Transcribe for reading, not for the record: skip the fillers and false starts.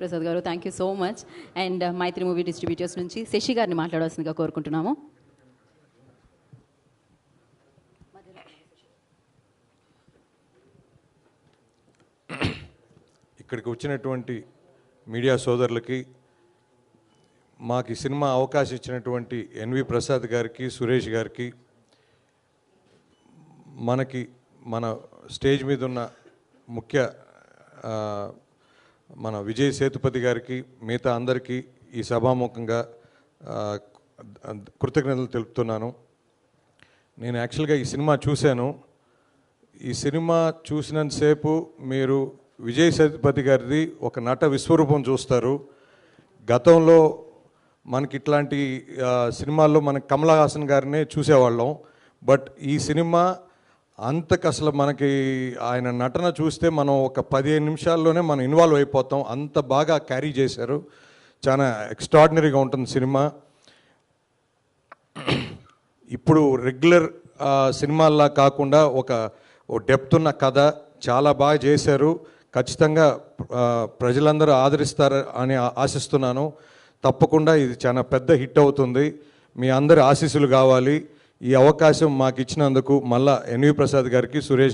ప్రసాద్ గారు, thank you so much. And Mythri movie distributors నుంచి శశి గారిని మాట్లాడాల్సిందిగా కోరుకుంటున్నాము. ఇక్కడికి వచ్చినటువంటి మీడియా సోదరులకి, మాకు ఈ సినిమా అవకాశం ఇచ్చినటువంటి ఎన్వి ప్రసాద్ గారికి, సురేష్ గారికి, మన స్టేజ్ మీద ఉన్న ముఖ్య మన విజయ్ సేతుపతి గారికి, మిగతా అందరికీ ఈ సభాముఖంగా కృతజ్ఞతలు తెలుపుతున్నాను. నేను యాక్చువల్గా ఈ సినిమా చూశాను. ఈ సినిమా చూసినంతసేపు మీరు విజయ్ సేతుపతి గారిది ఒక నట విశ్వరూపం చూస్తారు. గతంలో మనకి ఇట్లాంటి సినిమాల్లో మనకి కమల్ హాసన్ గారినే చూసేవాళ్ళం. బట్ ఈ సినిమా అంతకు అసలు మనకి ఆయన నటన చూస్తే మనం ఒక 15 నిమిషాల్లోనే మనం ఇన్వాల్వ్ అయిపోతాం. అంత బాగా క్యారీ చేశారు. చాలా ఎక్స్ట్రాడినరీగా ఉంటుంది సినిమా. ఇప్పుడు రెగ్యులర్ సినిమాల్లా కాకుండా ఒక డెప్త్ ఉన్న కథ చాలా బాగా చేశారు. ఖచ్చితంగా ప్రజలందరూ ఆదరిస్తారు అని ఆశిస్తున్నాను. తప్పకుండా ఇది చాలా పెద్ద హిట్ అవుతుంది. మీ అందరి ఆశీస్సులు కావాలి. ఈ అవకాశం మాకు ఇచ్చినందుకు మళ్ళా ఎన్వి ప్రసాద్ గారికి, సురేష్